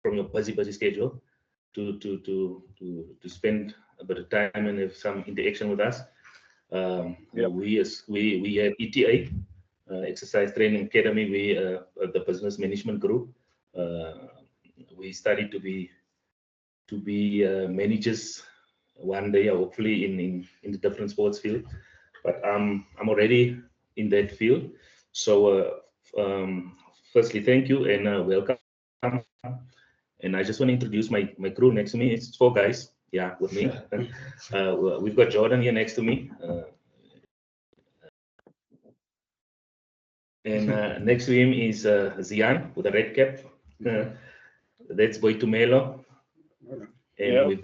from your busy schedule to spend a bit of time and have some interaction with us. We at ETA, Exercise Training Academy, we the business management group. We studied to be managers one day, hopefully in the different sports field. But I'm already in that field. So firstly, thank you and welcome. And I just want to introduce my crew next to me. It's four guys, yeah, with me. We've got Jordan here next to me. And next to him is Zian with a red cap. That's Boy Tumelo. And we've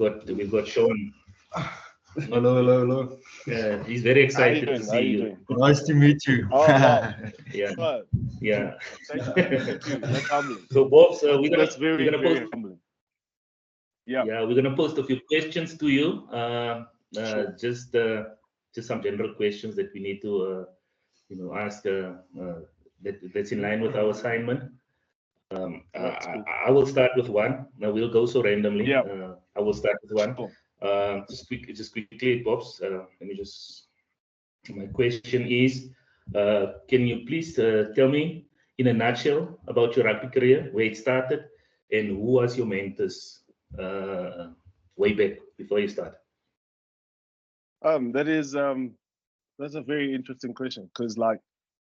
got Sean. Hello. He's very excited to see you. Nice to meet you. Oh, wow. Yeah. Thank you. That's humbling. So, Bobs, That's very humbling. Yeah, we're gonna post a few questions to you. Sure. Just some general questions that we need to ask that's in line with our assignment. I will start with one. Now we'll go so randomly. Yeah. I will start with one. Sure. Just quickly, Bobs. Let me just. My question is, can you please tell me in a nutshell about your rugby career, where it started, and who was your mentors way back before you started? That's a very interesting question, because like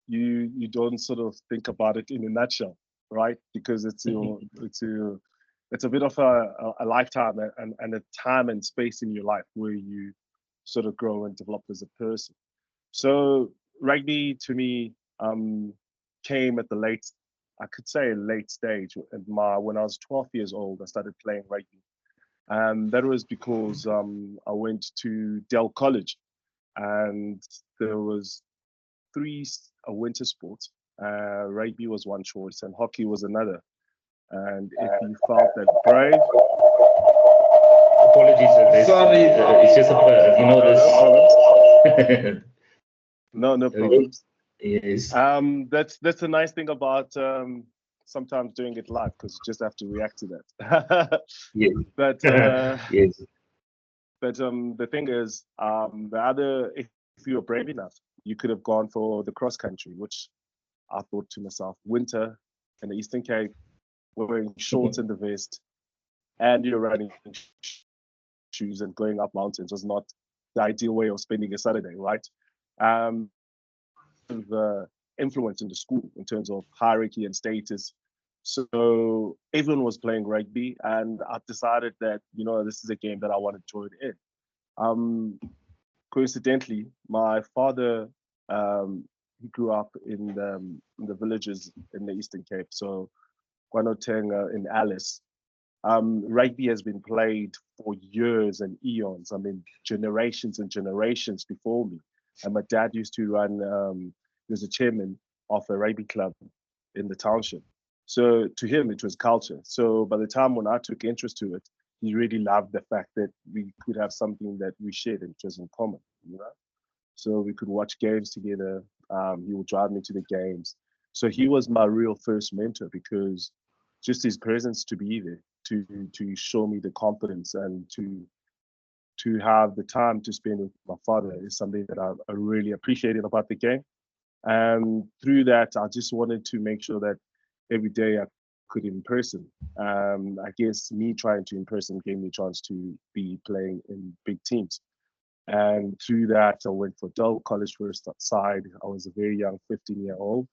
you don't sort of think about it in a nutshell, right? Because it's a bit of a lifetime and a time and space in your life where you sort of grow and develop as a person. So rugby to me came at the late stage. When I was 12 years old, I started playing rugby. And that was because I went to Dell College, and there was three winter sports. Rugby was one choice and hockey was another. And if you felt that brave, apologies, sorry, it's just this. No problems. Yes. That's the nice thing about sometimes doing it live, because you just have to react to that. Yeah. But yes. But the thing is, if you were brave enough, you could have gone for the cross country, which I thought to myself, winter in the Eastern Cape, wearing shorts and the vest, and you're running shoes and going up mountains was not the ideal way of spending a Saturday, right? The influence in the school in terms of hierarchy and status. So everyone was playing rugby, and I decided that, this is a game that I want to join in. Coincidentally, my father, he grew up in the villages in the Eastern Cape, so Kwanotenga in Alice. Rugby has been played for years and eons. I mean, generations and generations before me. And my dad used to run, he was a chairman of a rugby club in the township. So to him, it was culture. So by the time when I took interest to it, he really loved the fact that we could have something that we shared and which was in common, So we could watch games together. He would drive me to the games. So he was my real first mentor, because just his presence to be there, to show me the confidence and to have the time to spend with my father is something that I really appreciated about the game. And through that, I just wanted to make sure that every day I could in person. I guess me trying to in person gave me a chance to be playing in big teams. And through that, I went for Dell College first side. I was a very young 15-year-old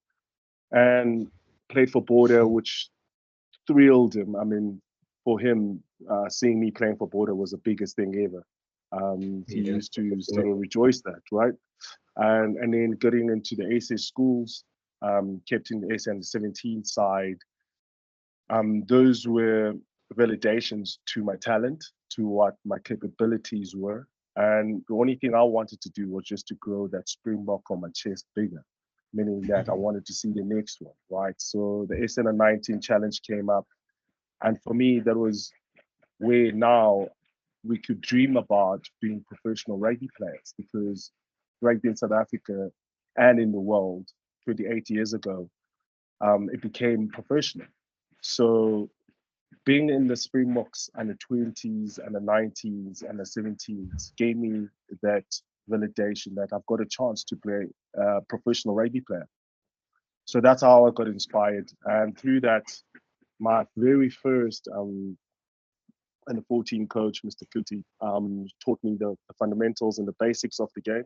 and played for Border, which thrilled him. I mean, for him, seeing me playing for Border was the biggest thing ever. He used to sort of rejoice that, right? And then getting into the SS schools, kept in the SA under 17 side. Those were validations to my talent, to what my capabilities were. And the only thing I wanted to do was just to grow that springbok on my chest bigger, meaning that I wanted to see the next one, right? So the SA under 19 challenge came up. And for me, that was where now we could dream about being professional rugby players, because rugby in South Africa and in the world 28 years ago, it became professional. So being in the Springboks and the 20s and the 19s and the 17s gave me that validation that I've got a chance to play a professional rugby player. So that's how I got inspired. And through that, my very first and the 14 coach, Mr. Kuti, taught me the fundamentals and the basics of the game.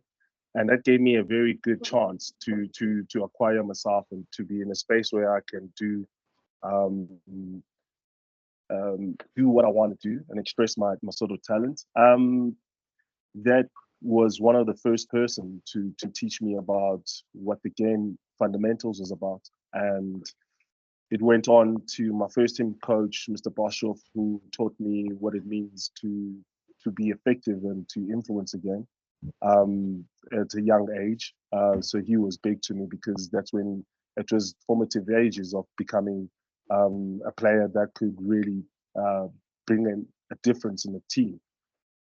And that gave me a very good chance to acquire myself and to be in a space where I can do what I want to do and express my sort of talent. That was one of the first person to teach me about what the game fundamentals was about. And it went on to my first team coach, Mr. Boshoff, who taught me what it means to be effective and to influence a game at a young age. So he was big to me because that's when it was formative ages of becoming a player that could really bring in a difference in the team.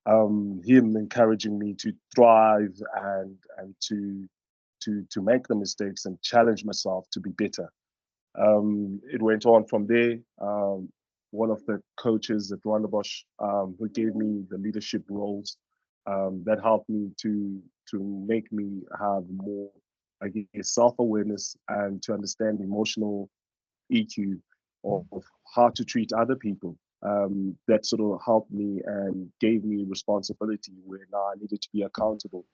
Him encouraging me to thrive and to make the mistakes and challenge myself to be better. It went on from there. One of the coaches at Rondebosch who gave me the leadership roles that helped me to make me have more, I guess, self-awareness and to understand emotional EQ of how to treat other people. That sort of helped me and gave me responsibility where now I needed to be accountable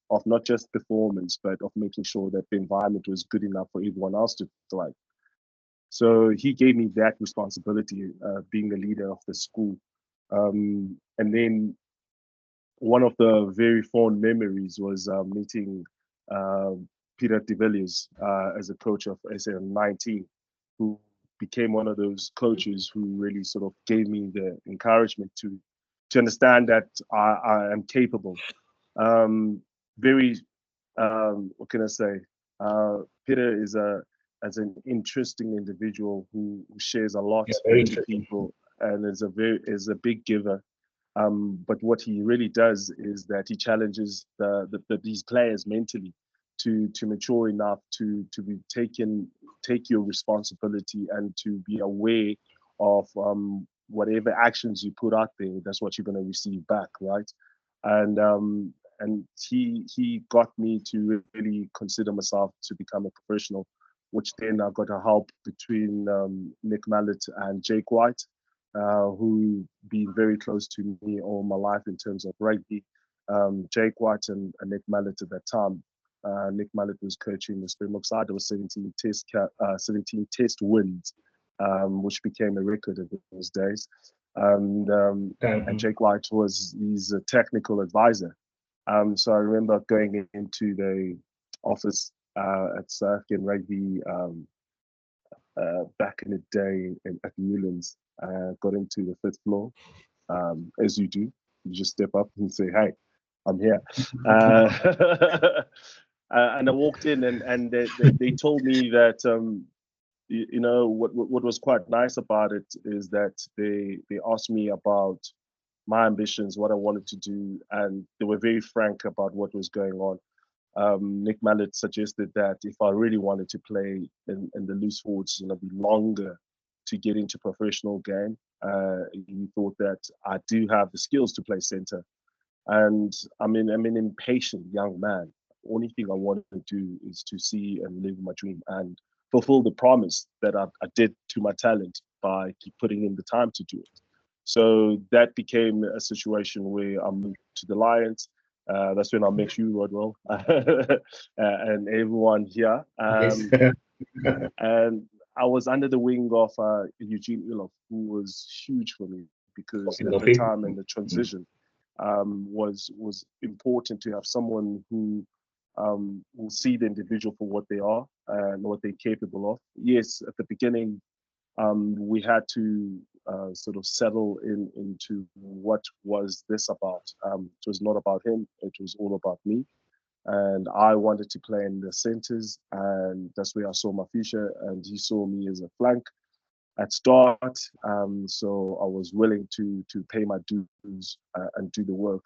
of not just performance, but of making sure that the environment was good enough for everyone else to thrive. So he gave me that responsibility, being the leader of the school. And then one of the very fond memories was meeting Peter de Villiers as a coach of SM19, who became one of those coaches who really sort of gave me the encouragement to understand that I am capable. Very, what can I say? Peter is as an interesting individual who shares a lot with people and is a big giver. But what he really does is that he challenges these players mentally to mature enough to take your responsibility and to be aware of whatever actions you put out there. That's what you're going to receive back, right? And he got me to really consider myself to become a professional, which then I got a help between Nick Mallet and Jake White, who been very close to me all my life in terms of rugby. Jake White and Nick Mallet at that time. Nick Mallet was coaching the Springbok side. There was 17 test wins, which became a record in those days. And Jake White he's a technical advisor. So I remember going into the office at Surf and Rugby back in the day at Newlands. Got into the 5th floor, as you do. You just step up and say, "Hey, I'm here." And I walked in, and they told me that you know what was quite nice about it is that they asked me about my ambitions, what I wanted to do, and they were very frank about what was going on. Nick Mallet suggested that if I really wanted to play in the loose forwards, be longer to get into professional game. He thought that I do have the skills to play center, and I'm an impatient young man. Only thing I wanted to do is to see and live my dream and fulfill the promise that I did to my talent by putting in the time to do it. So that became a situation where I moved to the Lions. That's when I met you, Rodwell, and everyone here. And I was under the wing of Eugene Ilov, who was huge for me because at the time and the transition was important to have someone who will see the individual for what they are and what they're capable of. Yes, at the beginning, we had to sort of settle into what was this about. It was not about him, it was all about me. And I wanted to play in the centers, and that's where I saw my future. And he saw me as a flank at start. So I was willing to pay my dues and do the work.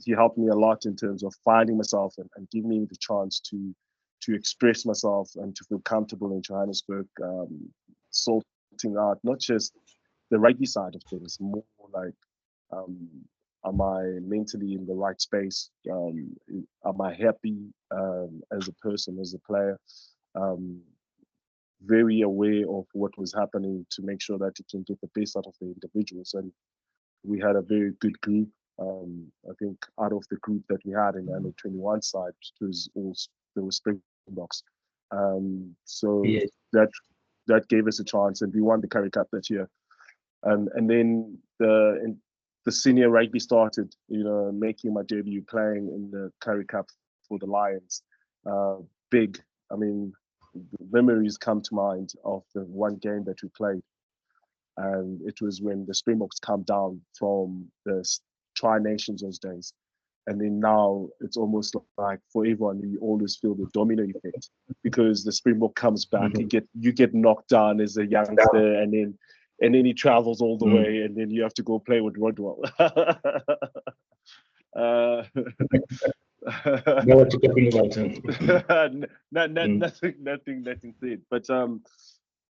He helped me a lot in terms of finding myself and giving me the chance to express myself and to feel comfortable in Johannesburg. Salt sorting out not just the rugby side of things, more like, um, am I mentally in the right space? Am I happy as a person, as a player? Um, very aware of what was happening to make sure that you can get the best out of the individuals. And we had a very good group. I think out of the group that we had in the under 21 side, it was all there was Springboks. So Yes. that gave us a chance, and we won the Currie Cup that year. And then the senior rugby started, making my debut playing in the Currie Cup for the Lions. Big, I mean, memories come to mind of the one game that we played. And it was when the Springboks come down from the Tri-Nations those days. And then now it's almost like for everyone, you always feel the domino effect because the Springbok comes back, you get knocked down as a youngster, and then he travels all the way, and then you have to go play with Rodwell. Know what you're talking about. Nothing said. But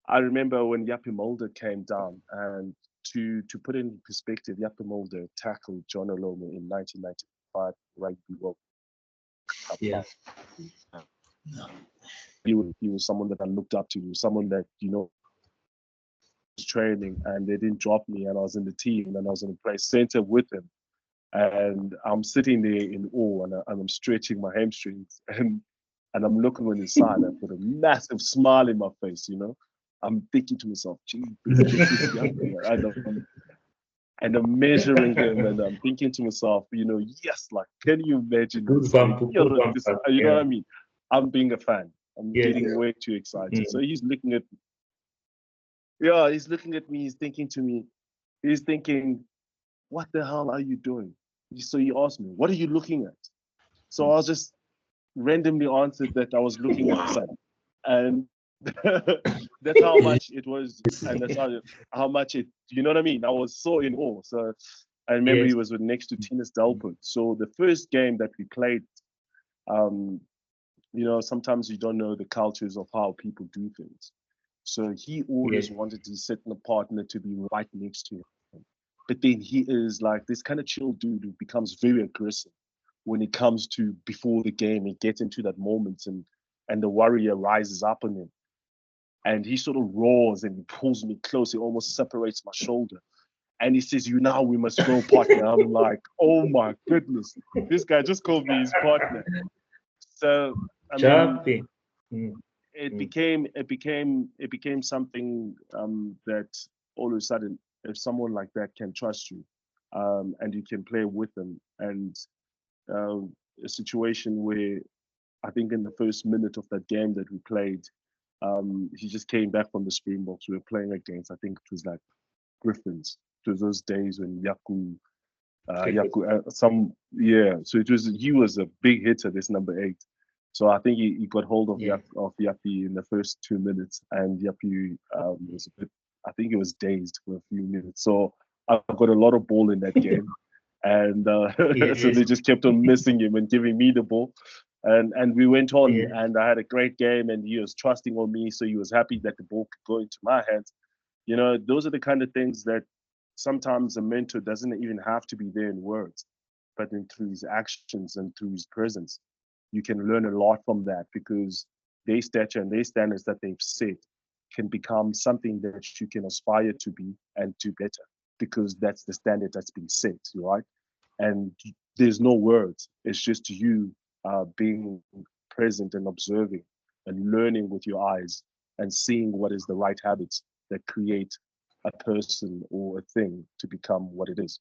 I remember when Yappie Mulder came down, and to put in perspective, Yappie Mulder tackled John Olome in 1995 Rugby World Cup. Yeah. He was someone that I looked up to. He was someone that, was training, and they didn't drop me, and I was in the team, and I was going to play center with him. And I'm sitting there in awe, and I'm stretching my hamstrings, and I'm looking on his side. I've got a massive smile in my face, I'm thinking to myself, gee, this young guy. And I'm measuring him, and I'm thinking to myself, yes, like, can you imagine this? You know what I mean? I'm being a fan. I'm getting way too excited. So he's looking at me. Yeah, he's looking at me. He's thinking to me. He's thinking, what the hell are you doing? So he asked me, what are you looking at? So I just randomly answered that I was looking at the sun. And that's how much it was, and that's how much it, you know what I mean? I was so in awe. So I remember he was next to Tinus Delpert. So the first game that we played, sometimes you don't know the cultures of how people do things. So he always wanted his second partner to be right next to him. But then he is like this kind of chill dude who becomes very aggressive when it comes to before the game. He gets into that moment, and the warrior rises up on him. And he sort of roars and he pulls me close. He almost separates my shoulder. And he says, we must go, partner. I'm like, oh my goodness. This guy just called me his partner. So I mean, it became something that all of a sudden, if someone like that can trust you, and you can play with them, and a situation where I think in the first minute of that game that we played, he just came back from the Springboks. We were playing against, I think it was like Griffins. It was those days when So he was a big hitter, this number 8. So I think he got hold of Yappie in the first 2 minutes, and Yappie was a bit, I think he was dazed for a few minutes. So I got a lot of ball in that game. And so they just kept on missing him and giving me the ball. And we went on, and I had a great game, and he was trusting on me. So he was happy that the ball could go into my hands. Those are the kind of things that sometimes a mentor doesn't even have to be there in words, but then through his actions and through his presence, you can learn a lot from that, because their stature and their standards that they've set can become something that you can aspire to be and do better, because that's the standard that's been set, right? And there's no words. It's just you being present and observing and learning with your eyes and seeing what is the right habits that create a person or a thing to become what it is.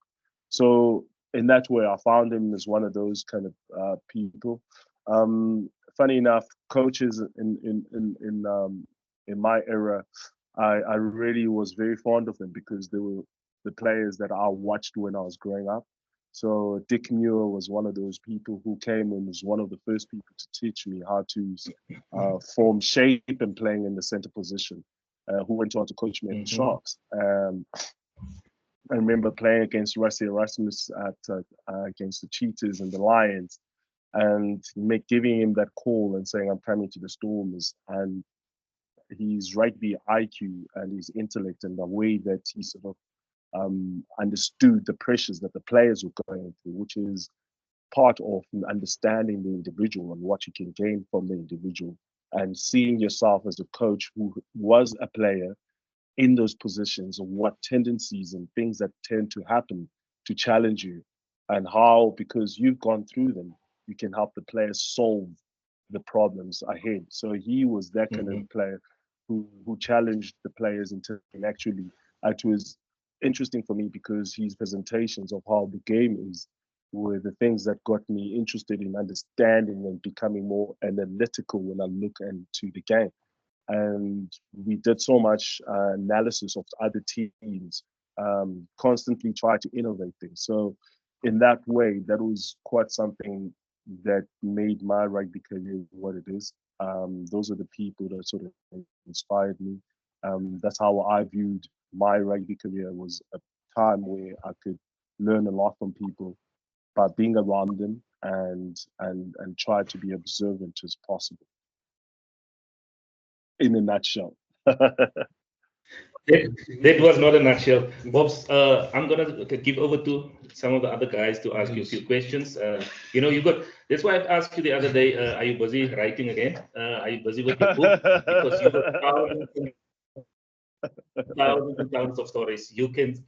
So in that way, I found him as one of those kind of people. Funny enough, coaches in my era, I really was very fond of them, because they were the players that I watched when I was growing up. So Dick Muir was one of those people who came and was one of the first people to teach me how to form shape and playing in the center position, who went on to coach me at the Sharks. I remember playing against Rusty Erasmus against the Cheetahs and the Lions, and giving him that call and saying, I'm coming to the Stormers. And his rugby IQ and his intellect and the way that he sort of understood the pressures that the players were going through, which is part of understanding the individual and what you can gain from the individual, and seeing yourself as a coach who was a player in those positions, and what tendencies and things that tend to happen to challenge you, and how, because you've gone through them, you can help the players solve the problems ahead. So he was that kind of player who challenged the players intellectually. It was interesting for me because his presentations of how the game is were the things that got me interested in understanding and becoming more analytical when I look into the game. And we did so much analysis of other teams, constantly try to innovate things. So in that way, that was quite something that made my rugby career what it is. Those are the people that sort of inspired me. That's how I viewed my rugby career, was a time where I could learn a lot from people by being around them and try to be observant as possible. In a nutshell. That was not a nutshell. Bobs, I'm gonna give over to some of the other guys to ask you a few questions. You know, you got. That's why I asked you the other day. Are you busy writing again? Are you busy with your book? Because you got thousands and thousands of stories. We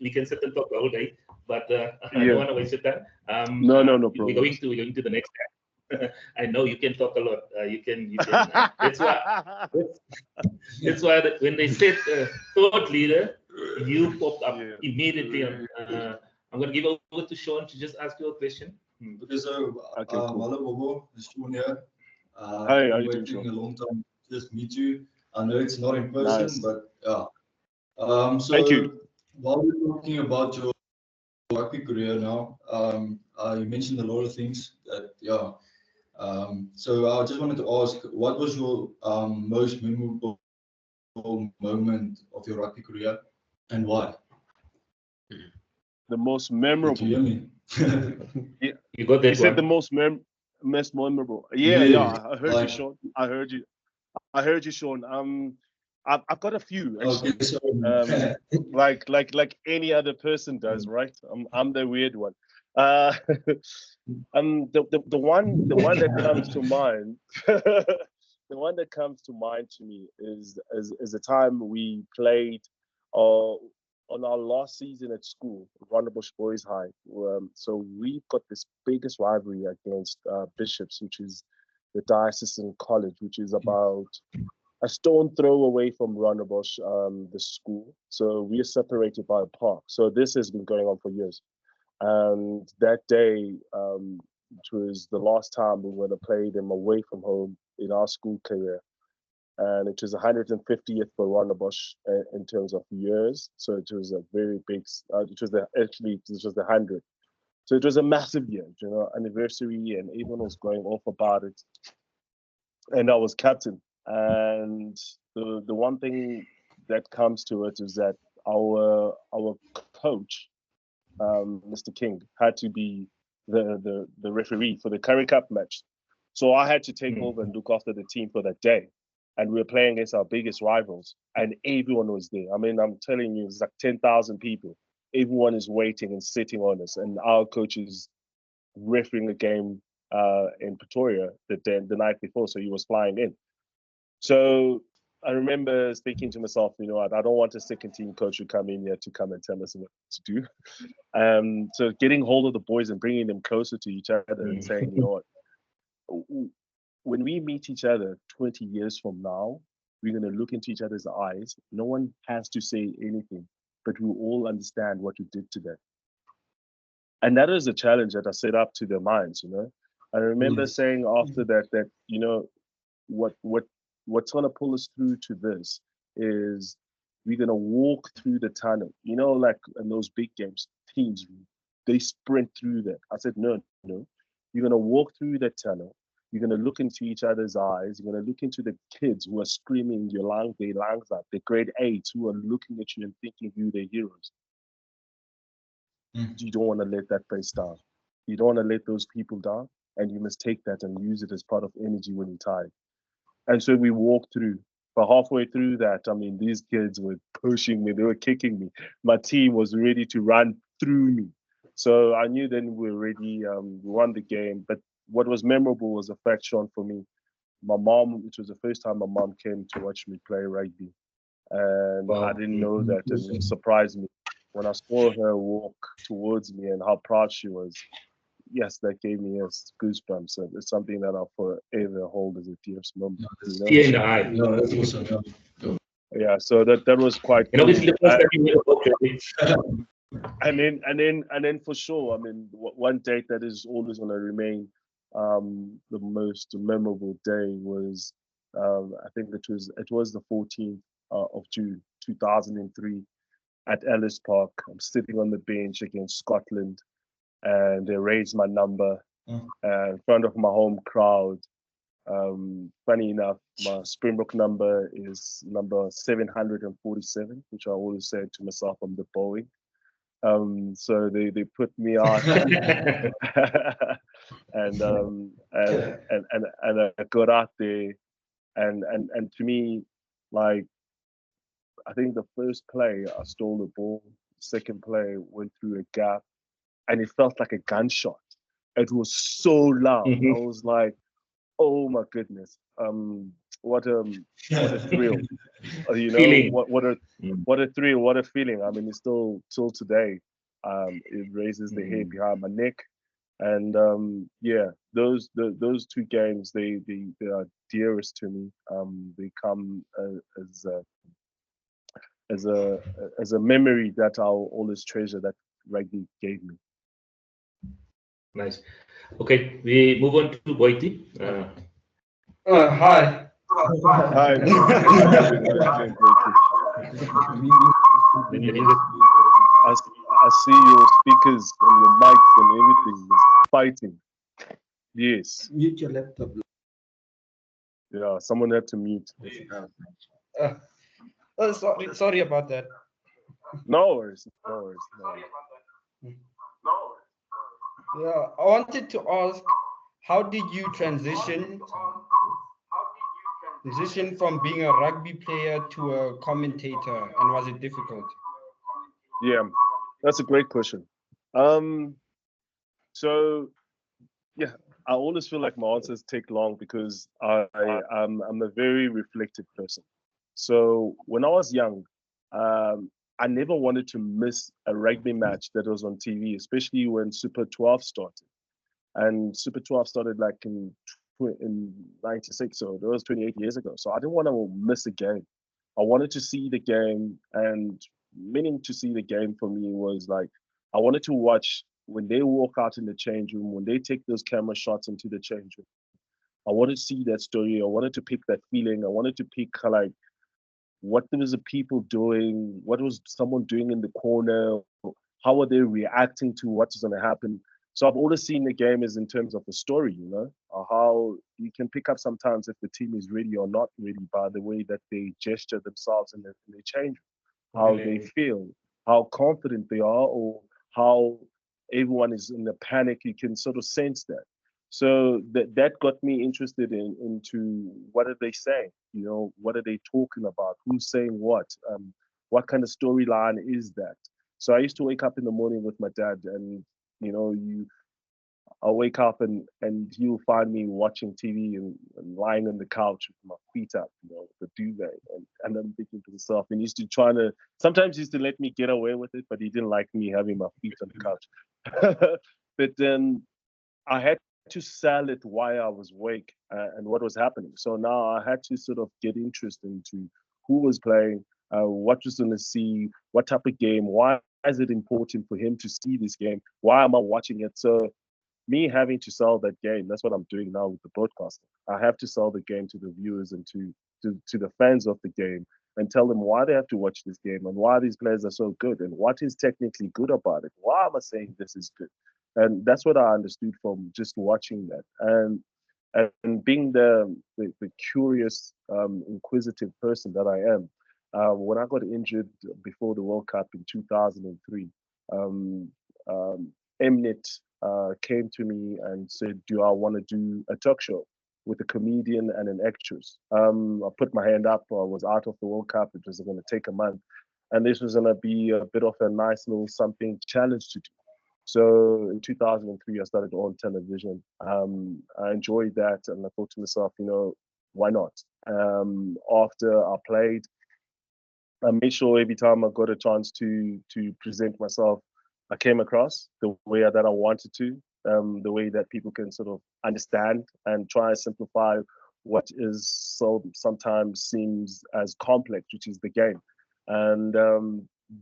can sit and talk the whole day, but I don't want to waste your time. No problem. We're going to the next step. I know you can talk a lot. You can. That's why. That's why when they said thought leader, you popped up immediately. I'm going to give over to Sean to just ask you a question. Okay, so hello Bobo, it's Sean here. Hi, how I've you been doing, waiting Sean? a long time to just meet you. I know it's not in person, Nice. but yeah. Thank you. While we're talking about your rugby career now, you mentioned a lot of things that, yeah. So I just wanted to ask, what was your most memorable moment of your rugby career and why? The most Did memorable. you hear me? Yeah. You got that You said one. the most memorable. Yeah, Yes, I heard you, Sean. I heard you, Sean. I've got a few actually. Okay, so Like any other person does, right? I'm the weird one. Uh, the one that comes to mind, the one that comes to mind to me is the time we played on our last season at school, Rondebosch Boys High. So we've got this biggest rivalry against Bishops, which is the diocesan college, which is about a stone throw away from Rondebosch, the school. So we are separated by a park. So this has been going on for years. And that day, which was the last time we were going to play them away from home in our school career. And it was 150th for Rondebosch in terms of years. So it was a very big, this was the 100th. So it was a massive year, anniversary, and everyone was going off about it. And I was captain. And the one thing that comes to it is that our coach, Mr. King, had to be the referee for the Currie Cup match. So I had to take over and look after the team for that day. And we were playing against our biggest rivals, and everyone was there. I mean, I'm telling you, it's like 10,000 people. Everyone is waiting and sitting on us, and our coach is refereeing a game in Pretoria the night before, so he was flying in. So I remember thinking to myself, I don't want a second team coach to come in here to come and tell us what to do. So getting hold of the boys and bringing them closer to each other and saying, when we meet each other 20 years from now, we're going to look into each other's eyes. No one has to say anything, but we all understand what you did today. And that is a challenge that I set up to their minds, I remember saying after that, what's going to pull us through to this is we're going to walk through the tunnel. Like in those big games, teams, they sprint through that. I said, no, you're going to walk through that tunnel. You're going to look into each other's eyes. You're going to look into the kids who are screaming their lungs up, the grade 8s who are looking at you and thinking you're their heroes. You don't want to let that face down. You don't want to let those people down. And you must take that and use it as part of energy when you're tired. And so we walked through. But halfway through that, I mean, these kids were pushing me, they were kicking me. My team was ready to run through me. So I knew then we already won the game. But what was memorable was a fact, Sean, for me. My mom, it was the first time my mom came to watch me play rugby. And Wow. I didn't know that, and it surprised me. When I saw her walk towards me and how proud she was, yes, that gave me goosebumps. And it's something that I'll forever hold as a dearest moment. You know? Tear in the eye. No, that's awesome. Yeah, so that was quite And obviously, the cool. first time you made a book, And then for sure, I mean, one date that is always going to remain the most memorable day was I think it was the 14th of June 2003 at Ellis Park. I'm sitting on the bench against Scotland, and they raised my number in front of my home crowd. Funny enough, my Springbok number is number 747, which I always say to myself, I'm the Boeing. So they put me out, and I got out there, and to me, like, I think the first play I stole the ball, second play went through a gap, and it felt like a gunshot. It was so loud. I was like, oh my goodness, what a thrill. You know, feeling. what a thrill, what a feeling. I mean, it's still till today. It raises the hair behind my neck, and yeah, those two games, they are dearest to me. They come as a as a memory that I'll always treasure, that rugby gave me. Nice. Okay, we move on to Boiti. Hi. Hi. I see your speakers and your mics and everything is fighting. Yes. Mute your laptop. Yeah, someone had to mute. Sorry about that. No worries. No worries. No. Yeah, I wanted to ask, how did you transition from being a rugby player to a commentator, and was it difficult? Yeah, that's a great question. So yeah, I always feel like my answers take long because I'm a very reflective person. So when I was young, I never wanted to miss a rugby match that was on TV, especially when Super 12 started. And Super 12 started like in '96, so that was 28 years ago. So I didn't want to miss a game. I wanted to see the game, and meaning to see the game for me was like I wanted to watch when they walk out in the change room, when they take those camera shots into the change room. I wanted to see that story. I wanted to pick that feeling. I wanted to pick like what was the people doing, what was someone doing in the corner, how are they reacting to what's going to happen. So I've always seen the game as in terms of the story, you know, how you can pick up sometimes if the team is ready or not ready by the way that they gesture themselves in the change, how they feel, how confident they are, or how everyone is in a panic. You can sort of sense that. So that got me interested into what are they saying? You know, what are they talking about? Who's saying what kind of storyline is that? So I used to wake up in the morning with my dad, and you know, I'll wake up and he'll find me watching TV and lying on the couch with my feet up, you know, with the duvet, and I'm thinking to myself. And he used to sometimes he used to let me get away with it, but he didn't like me having my feet on the couch. But then I had to sell it while I was awake and what was happening. So now I had to sort of get interested into who was playing, what was going to see, what type of game, why is it important for him to see this game, why am I watching it? So me having to sell that game, that's what I'm doing now with the broadcasting. I have to sell the game to the viewers and to the fans of the game and tell them why they have to watch this game and why these players are so good and what is technically good about it. Why am I saying this is good? And that's what I understood from just watching that. And being the curious, inquisitive person that I am, when I got injured before the World Cup in 2003, Mnet came to me and said, "Do I want to do a talk show?" with a comedian and an actress. I put my hand up. I was out of the World Cup. It was going to take a month, and this was going to be a bit of a nice little something challenge to do. So in 2003, I started on television. I enjoyed that, and I thought to myself, why not? After I played, I made sure every time I got a chance to present myself, I came across the way that I wanted to, the way that people can sort of understand and try and simplify what is so sometimes seems as complex, which is the game. And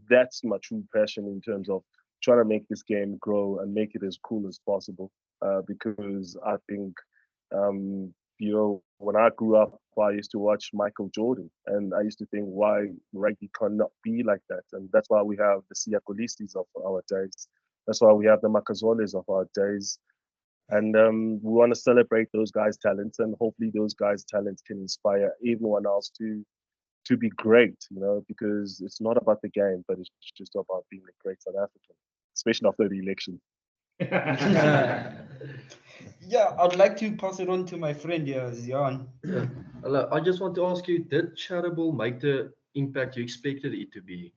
that's my true passion in terms of trying to make this game grow and make it as cool as possible. Because I think, when I grew up, I used to watch Michael Jordan, and I used to think why rugby cannot be like that. And that's why we have the Siakolistis of our days. That's why we have the Makazoles of our days. And we want to celebrate those guys' talents, and hopefully those guys' talents can inspire everyone else to be great, because it's not about the game, but it's just about being a great South African, especially after the election. Yeah, I'd like to pass it on to my friend here, Zion. Yeah. I just want to ask you, did Charitable make the impact you expected it to be?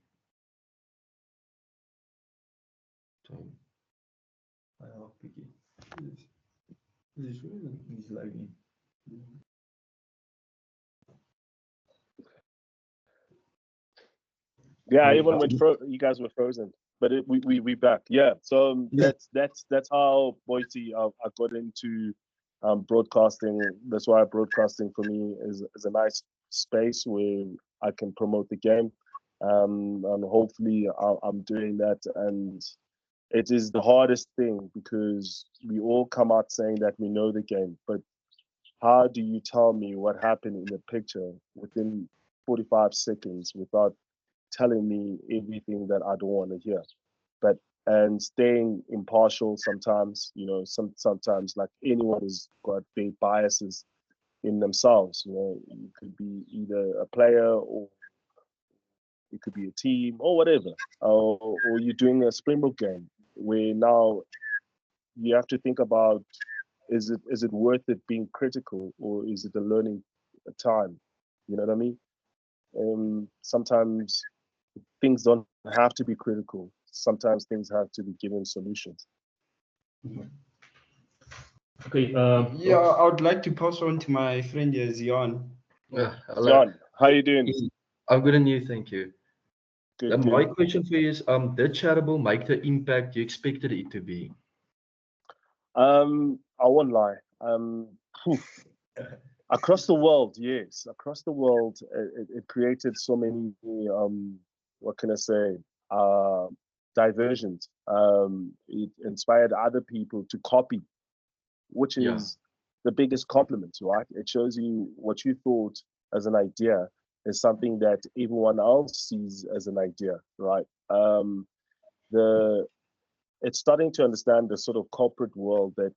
Yeah, even when you guys were frozen, but we back. Yeah, so that's how Boise I got into broadcasting. That's why broadcasting for me is a nice space where I can promote the game, and hopefully I'm doing that. And it is the hardest thing because we all come out saying that we know the game, but how do you tell me what happened in the picture within 45 seconds without telling me everything that I don't want to hear? And staying impartial sometimes, sometimes like anyone has got their biases in themselves. You could be either a player or it could be a team or whatever, or you're doing a Springbok game where now you have to think about, is it worth it being critical, or is it a learning time? You know what I mean? Sometimes things don't have to be critical. Sometimes things have to be given solutions. Okay. Yeah, I would like to pass on to my friend here, Zion. John, how you doing? I'm good and you, thank you. Good. My question for you is, did Charitable make the impact you expected it to be? I won't lie. Across the world, yes. Across the world, it created so many, what can I say, diversions. It inspired other people to copy, which is the biggest compliment, right? It shows you what you thought as an idea is something that everyone else sees as an idea, right? It's starting to understand the sort of corporate world that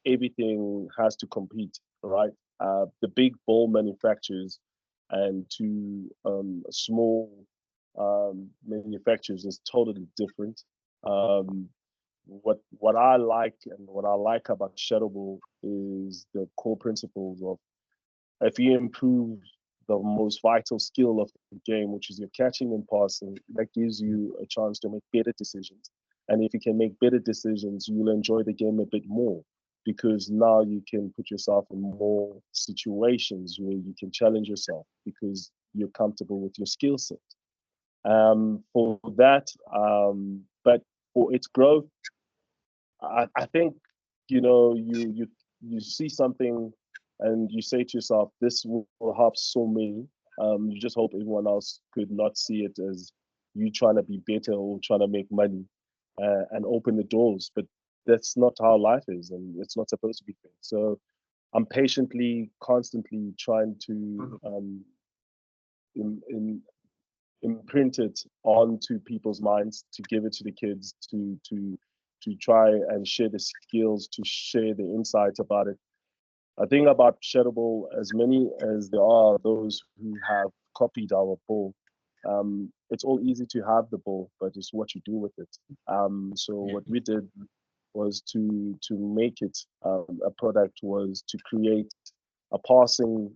everything has to compete, right? The big ball manufacturers and to small manufacturers is totally different. What I like and what I like about Shareable is the core principles of, if you improve the most vital skill of the game, which is your catching and passing, that gives you a chance to make better decisions. And if you can make better decisions, you'll enjoy the game a bit more, because now you can put yourself in more situations where you can challenge yourself because you're comfortable with your skill set. For that, but for its growth, I think, you see something and you say to yourself, this will help so many. You just hope everyone else could not see it as you trying to be better or trying to make money and open the doors. But that's not how life is, and it's not supposed to be fair. So I'm patiently, constantly trying to imprint it onto people's minds, to give it to the kids, to try and share the skills, to share the insights about it. I think about Shareable, as many as there are those who have copied our ball, it's all easy to have the ball, but it's what you do with it. So what we did was to make it a product, was to create passing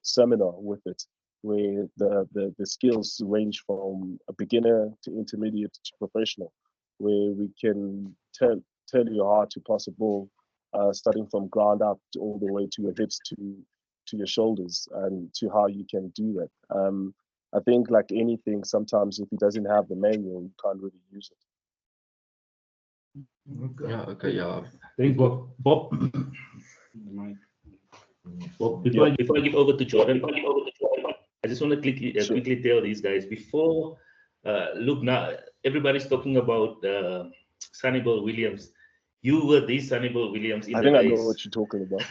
seminar with it, where the skills range from a beginner to intermediate to professional, where we can tell you how to pass a ball, starting from ground up all the way to your hips to your shoulders, and to how you can do that. I think like anything, sometimes if it doesn't have the manual, you can't really use it. Okay, yeah. Thanks, Bob. Bob, before I give over to Jordan, I just want to Sure. quickly tell these guys before. Look, now everybody's talking about Sunnyball Williams. You were the Sunnyball Williams in I the think I know days. what you're talking about.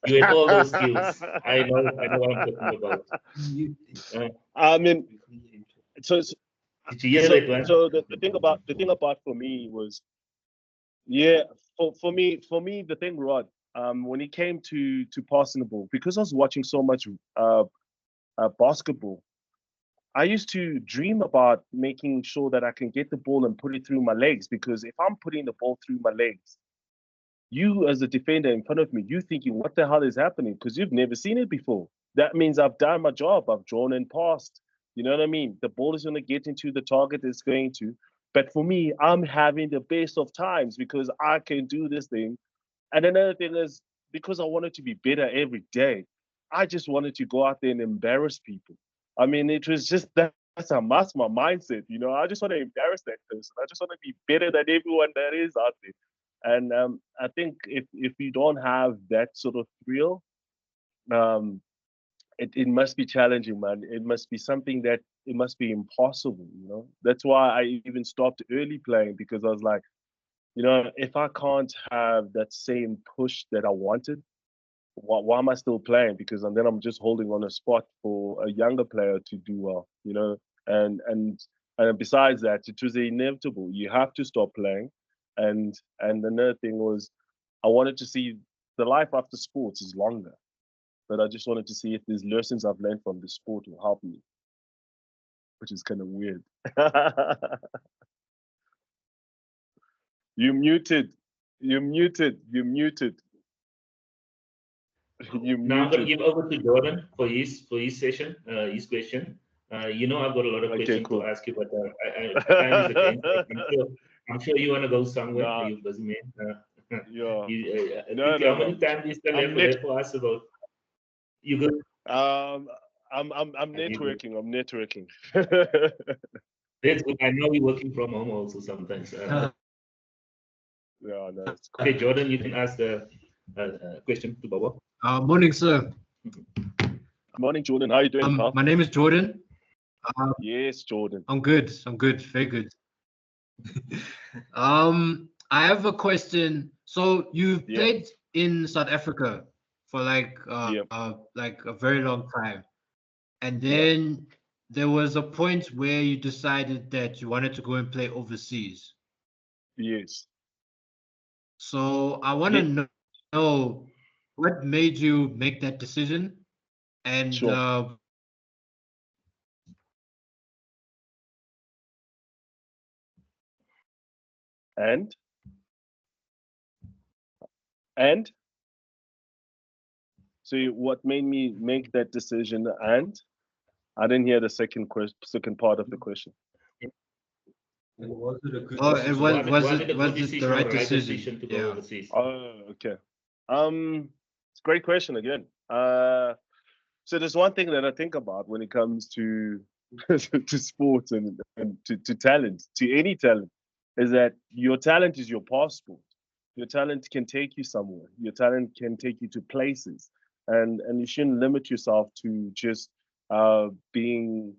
You had all those skills. I know what I'm talking about. I mean, so Did you hear that one? so the thing about for me was, yeah, for me the thing, Rod, when it came to passing the ball, because I was watching so much basketball, I used to dream about making sure that I can get the ball and put it through my legs, because if I'm putting the ball through my legs, you as a defender in front of me, you thinking, what the hell is happening? Because you've never seen it before. That means I've done my job. I've drawn and passed. You know what I mean? The ball is going to get into the target it's going to. But for me, I'm having the best of times because I can do this thing. And another thing is, because I wanted to be better every day, I just wanted to go out there and embarrass people. I mean, it was just that's my mindset. You know, I just want to embarrass that person. I just want to be better than everyone that is out there. And I think if you don't have that sort of thrill, um, it must be challenging, man. It must be something that it must be impossible, you know. That's why I even stopped early playing, because I was like, you know, if I can't have that same push that I wanted, why am I still playing? Because and then I'm just holding on a spot for a younger player to do well, you know. And besides that, it was inevitable. You have to stop playing. And another thing was, I wanted to see the life after sports is longer, but I just wanted to see if these lessons I've learned from the sport will help me, which is kind of weird. You muted. You muted. You muted. You Now I'm going to muted. give over to Jordan for his session, his question. You know I've got a lot of Okay, questions cool. to ask you, but time is against. I'm sure you want to go somewhere. Nah, You busy man. yeah. No, Quickly, no, how many no. times do you still have I'm left for us about? You good? I'm networking. I'm networking. That's good. I know you're working from home also sometimes. Yeah, no, it's cool. Okay, Jordan, you can ask the question to Bobo. Morning, sir. Morning, Jordan. How you doing, pal? My name is Jordan. Yes, Jordan. I'm good. I'm good. Very good. I have a question. So you've Yeah. played in South Africa for like Yeah. a very long time, and Yeah. then there was a point where you decided that you wanted to go and play overseas. Yes. So I want Yeah. to know what made you make that decision, and Sure. And and so what made me make that decision? And I didn't hear the second part of the question. And was it a good oh, decision? Was it a good was it decision the or right the right decision? decision to go Yeah. overseas? Oh, okay. It's a great question again. So there's one thing that I think about when it comes to to sports and to talent, to any talent, is that your talent is your passport. Your talent can take you somewhere. Your talent can take you to places, and you shouldn't limit yourself to just being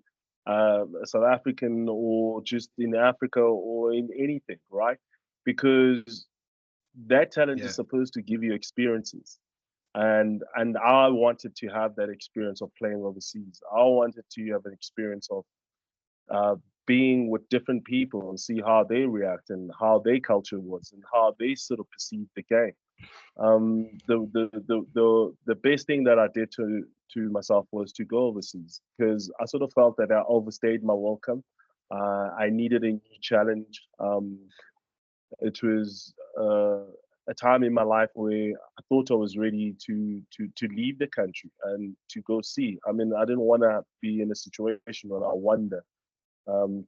a South African or just in Africa or in anything, right? Because that talent Yeah. is supposed to give you experiences, and I wanted to have that experience of playing overseas. I wanted to have an experience of uh, being with different people and see how they react and how their culture was and how they sort of perceive the game. The best thing that I did to myself was to go overseas, because I sort of felt that I overstayed my welcome. I needed a new challenge. It was a time in my life where I thought I was ready to leave the country and to go see. I mean, I didn't want to be in a situation where I wonder,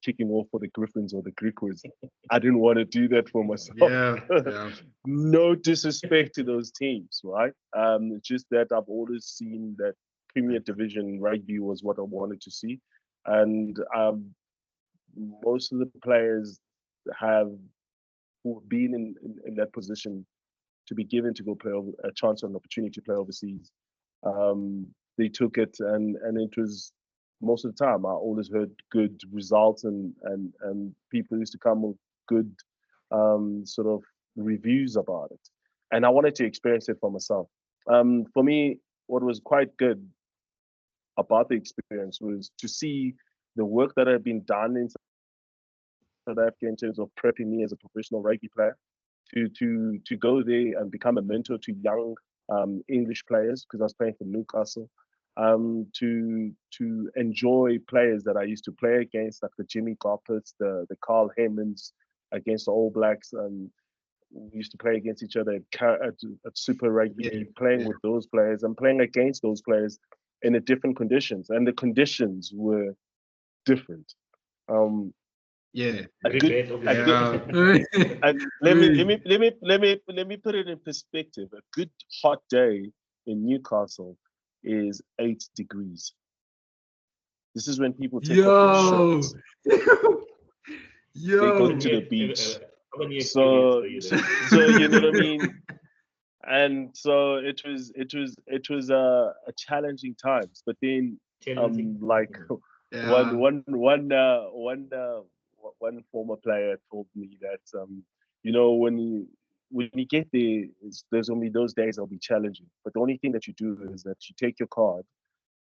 kicking off for the Griffins or the Griquas. I didn't want to do that for myself. Yeah. No disrespect to those teams, right? It's just that I've always seen that Premier Division rugby was what I wanted to see, and most of the players have who've been in that position to be given to go play a chance or an opportunity to play overseas. They took it, and it was most of the time I always heard good results, and people used to come with good sort of reviews about it, and I wanted to experience it for myself. For me, what was quite good about the experience was to see the work that had been done in South Africa in terms of prepping me as a professional rugby player, to go there and become a mentor to young English players, because I was playing for Newcastle, to enjoy players that I used to play against, like the Jimmy Goppets, the Carl Hemmans against the All Blacks. We used to play against each other at Super Rugby, playing with those players and playing against those players in a different conditions, and the conditions were different. Yeah. A good, let me put it in perspective. A good hot day in Newcastle is 8 degrees. This is when people take off their shirts. They go to the beach. So you know what I mean. And so it was a challenging times. But then like one former player told me that you know, when you get there, there's only those days that'll be challenging. But the only thing that you do is that you take your card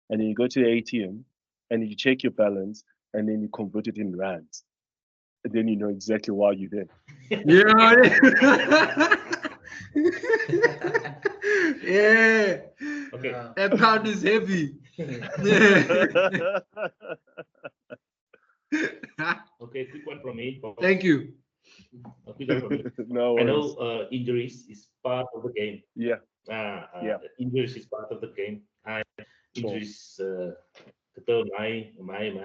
and then you go to the ATM and you check your balance and then you convert it in rands. And then you know exactly why you're there. Yeah. Okay. That pound is heavy. Okay, quick one from me. Thank you. A quick one from me. No I worries. know injuries is part of the game. Yeah. Injuries is part of the game. Injuries curtailed my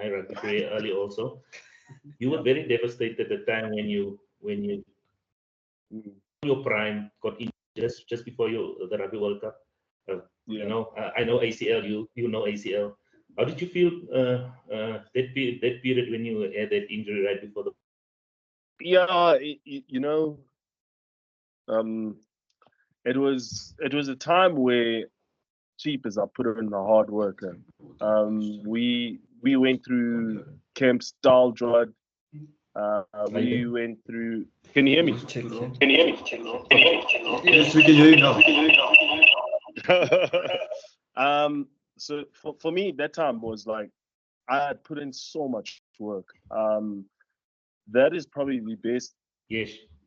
rugby career early also. You were very devastated at the time when you your prime got injured just before the Rugby World Cup. You know, I know ACL. You know ACL. How did you feel that period when you had that injury right before the? Yeah, you know, it was a time where cheap as I put in the hard work. We went through Camp Stahldrad. We went through. Can you hear me? Can you hear me? Yes, we can hear you now. So for me, that time was like I had put in so much work. That is probably the best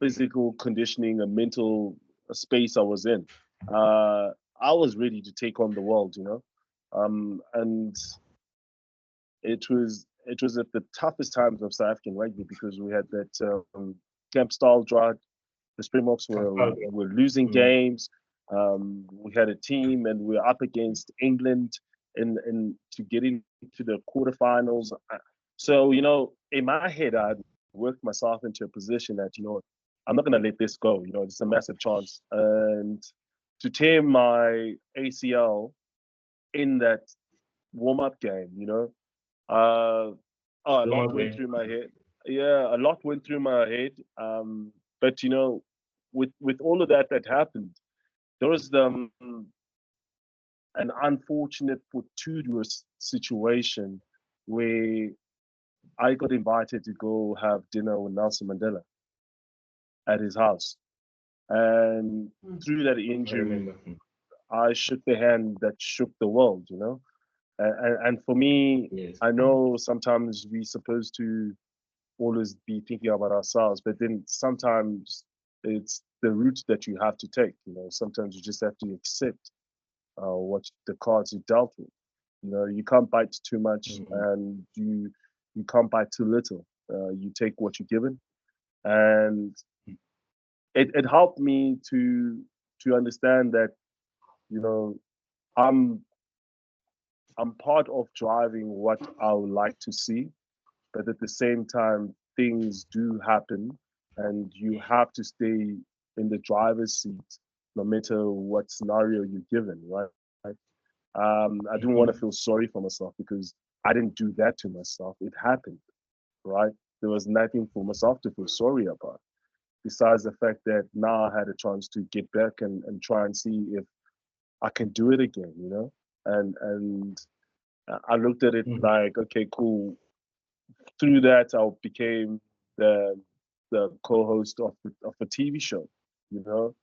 physical conditioning and mental space I was in. I was ready to take on the world, you know, and it was at the toughest times of South African rugby, because we had that camp style drought. The Springboks were losing games. We had a team, and we were up against England in to get into the quarterfinals. So, you know, in my head, I'd worked myself into a position that, you know, I'm not going to let this go. You know, it's a massive chance. And to tear my ACL in that warm-up game, you know, a lot went through my head. Yeah, a lot went through my head. But, you know, with all of that happened, there was an unfortunate fortuitous situation where I got invited to go have dinner with Nelson Mandela at his house. And through that injury, I shook the hand that shook the world, you know. And for me, I know sometimes we're supposed to always be thinking about ourselves, but then sometimes it's the route that you have to take. You know, sometimes you just have to accept what the cards you dealt with. You know, you can't bite too much, and you can't bite too little. You take what you're given, and it helped me to understand that, you know, I'm part of driving what I would like to see, but at the same time, things do happen, and you have to stay in the driver's seat no matter what scenario you're given, right? I didn't want to feel sorry for myself because I didn't do that to myself. It happened, right? There was nothing for myself to feel sorry about, besides the fact that now I had a chance to get back and try and see if I can do it again, you know? And I looked at it like, okay, cool. Through that, I became the co-host of a TV show, you know?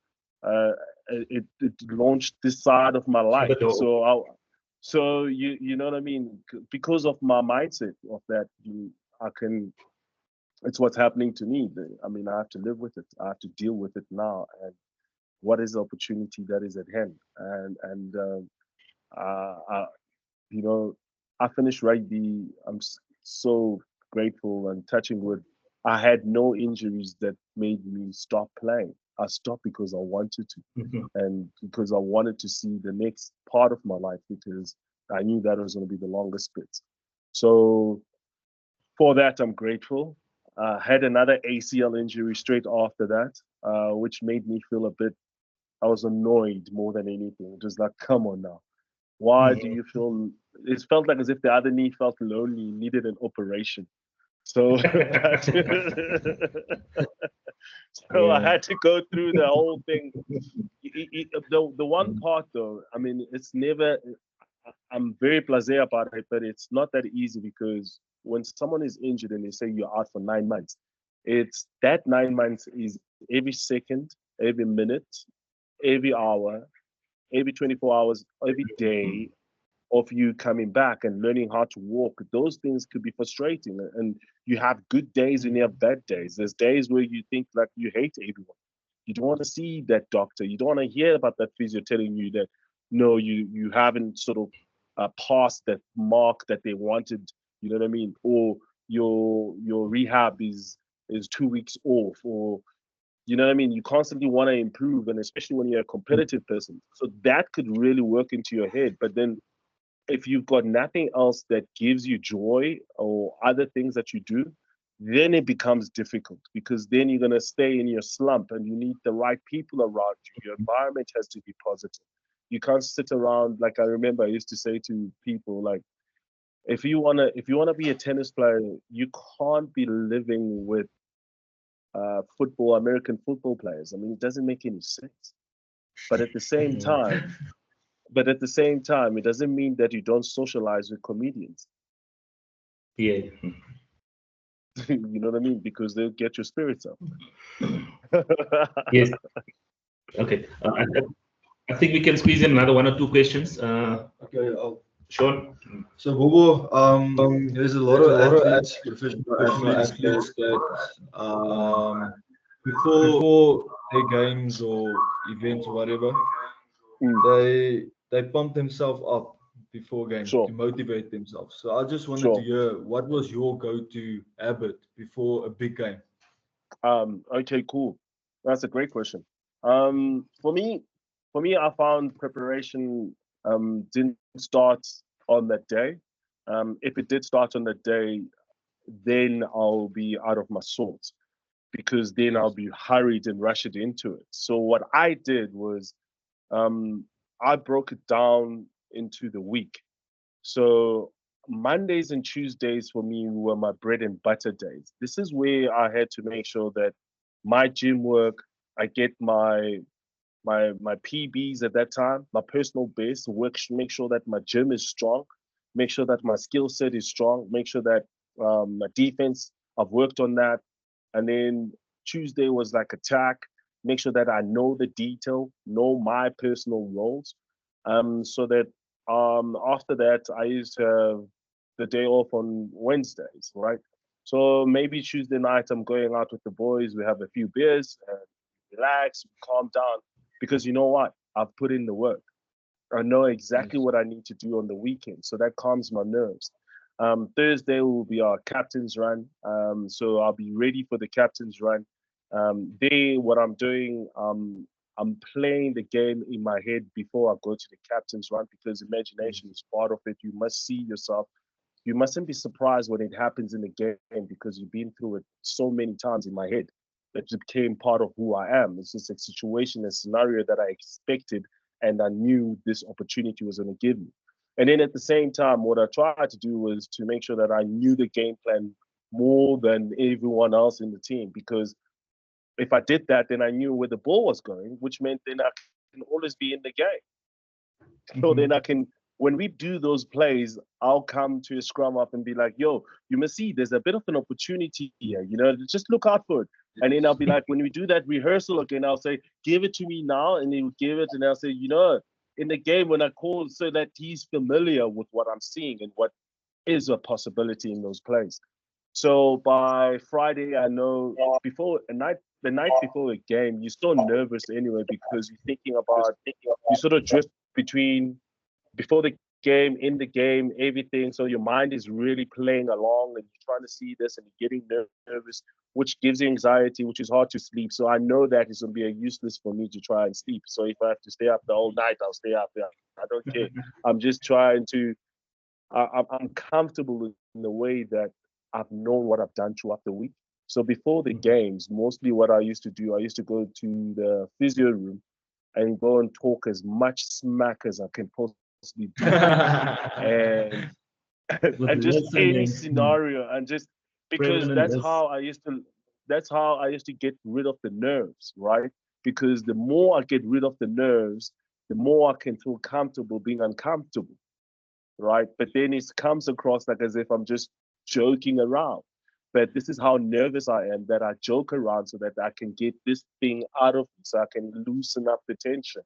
It launched this side of my life. So you know what I mean? Because of my mindset of that, I can. It's what's happening to me. I mean, I have to live with it. I have to deal with it now. And what is the opportunity that is at hand? I, you know, I finished rugby. I'm so grateful and touching wood. I had no injuries that made me stop playing. I stopped because I wanted to, and because I wanted to see the next part of my life, because I knew that was going to be the longest bit. So for that, I'm grateful. Had another ACL injury straight after that, which made me feel a bit. I was annoyed more than anything. Just like, come on now, why do you feel? It felt like as if the other knee felt lonely, needed an operation. So, so I had to go through the whole thing. The one part though, I mean, it's never. I'm very blasé about it, but it's not that easy because when someone is injured and they say you're out for 9 months, it's that 9 months is every second, every minute, every hour, every 24 hours, every day of you coming back and learning how to walk. Those things could be frustrating. And you have good days and you have bad days. There's days where you think like you hate everyone. You don't want to see that doctor. You don't want to hear about that physio telling you that no, you haven't sort of passed that mark that they wanted. You know what I mean? Or your rehab is 2 weeks off, or you know what I mean? You constantly want to improve, and especially when you're a competitive person. So that could really work into your head. But then if you've got nothing else that gives you joy or other things that you do, then it becomes difficult because then you're going to stay in your slump and you need the right people around you. Your environment has to be positive. You can't sit around, like I remember I used to say to people, like, if you wanna be a tennis player, you can't be living with American football players. I mean, it doesn't make any sense. But at the same time, it doesn't mean that you don't socialize with comedians. Yeah. You know what I mean? Because they'll get your spirits up. Yes. Okay. I think we can squeeze in another one or two questions. Okay, Sean. so Bobo, there's a lot of athletes, professional athletes that before their games or events or whatever, they pump themselves up before games Sure. to motivate themselves. So I just wanted Sure. to hear what was your go-to habit before a big game? Okay, cool. That's a great question. For me, I found preparation didn't start on that day. If it did start on that day, then I'll be out of my sorts because then I'll be hurried and rushed into it. So what I did was I broke it down into the week. So Mondays and Tuesdays for me were my bread and butter days. This is where I had to make sure that my gym work, I get my PBs at that time, my personal best, make sure that my gym is strong, make sure that my skill set is strong, make sure that my defense, I've worked on that. And then Tuesday was like attack, make sure that I know the detail, know my personal roles. So that after that, I used to have the day off on Wednesdays, right? So maybe Tuesday night, I'm going out with the boys, we have a few beers, and relax, calm down, because you know what? I've put in the work. I know exactly what I need to do on the weekend, so that calms my nerves. Thursday will be our captain's run, so I'll be ready for the captain's run. What I'm doing, I'm playing the game in my head before I go to the captain's run because imagination is part of it. You must see yourself. You mustn't be surprised when it happens in the game because you've been through it so many times in my head that it became part of who I am. It's just a situation, a scenario that I expected and I knew this opportunity was going to give me. And then at the same time, what I tried to do was to make sure that I knew the game plan more than everyone else in the team because if I did that, then I knew where the ball was going, which meant then I can always be in the game. So then I can, when we do those plays, I'll come to a scrum up and be like, yo, you must see there's a bit of an opportunity here, just look out for it. And then I'll be like, when we do that rehearsal again, I'll say, give it to me now. And he'll give it. And I'll say, in the game when I call so that he's familiar with what I'm seeing and what is a possibility in those plays. So by Friday, I know the night before a game, you're so nervous anyway because you're thinking about, you sort of drift between before the game, in the game, everything. So your mind is really playing along and you're trying to see this and you're getting nervous, which gives you anxiety, which is hard to sleep. So I know that it's going to be useless for me to try and sleep. So if I have to stay up the whole night, I'll stay up. Yeah, I don't care. I'm just trying to, I'm comfortable in the way that I've known what I've done throughout the week. So before the games, mostly what I used to do, I used to go to the physio room and go and talk as much smack as I can possibly do. and and just any scenario and just because that's how I used to get rid of the nerves, right? Because the more I get rid of the nerves, the more I can feel comfortable being uncomfortable, right? But then it comes across like as if I'm just joking around. But this is how nervous I am that I joke around so that I can get this thing out of me, so I can loosen up the tension.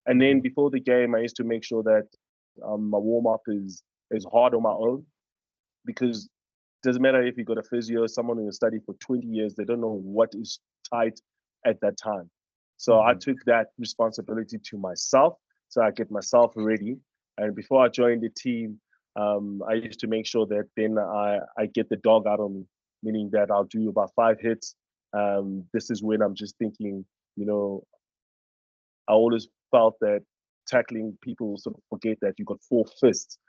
And then before the game, I used to make sure that my warm up is hard on my own because it doesn't matter if you got a physio, someone who has studied for 20 years, they don't know what is tight at that time. So I took that responsibility to myself, so I get myself ready. And before I joined the team, I used to make sure that then I get the dog out of me, meaning that I'll do about 5 hits. This is when I'm just thinking, I always felt that tackling people sort of forget that you got 4 fists.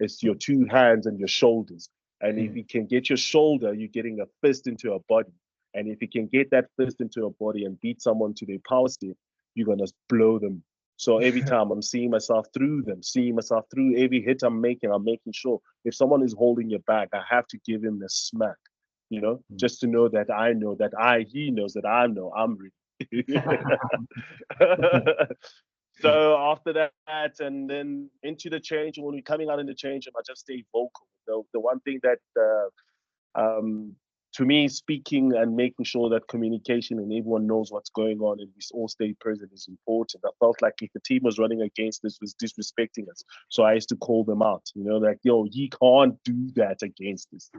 It's your 2 hands and your shoulders. And if you can get your shoulder, you're getting a fist into a body. And if you can get that fist into a body and beat someone to their power step, you're gonna blow them. So every time I'm seeing myself through every hit I'm making sure if someone is holding your back, I have to give him the smack, just to know that I know that he knows that I know I'm ready. So after that, and then into the change, when we're coming out in the change, I just stay vocal. The one thing that, to me, speaking and making sure that communication and everyone knows what's going on and we all stay present is important. I felt like if the team was running against us, was disrespecting us. So I used to call them out, like, yo, he can't do that against us.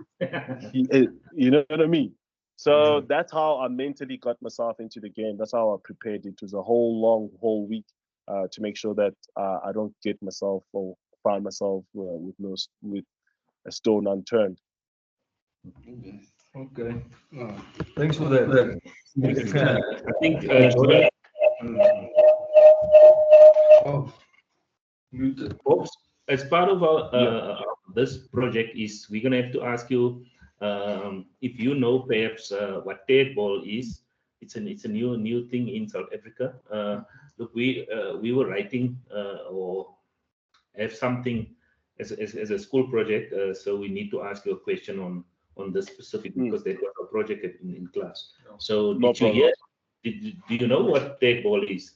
You know what I mean? So that's how I mentally got myself into the game. That's how I prepared. It was a whole week to make sure that I don't get myself or find myself with a stone unturned. Okay. Thanks for that. I think Jordan, Pops, as part of our this project is we're gonna have to ask you if you know perhaps what tag ball is. It's a new thing in South Africa. Look, we were writing or have something as a school project, so we need to ask you a question on this specific because that was a project in class. So No did you hear? Do you know what tag ball is?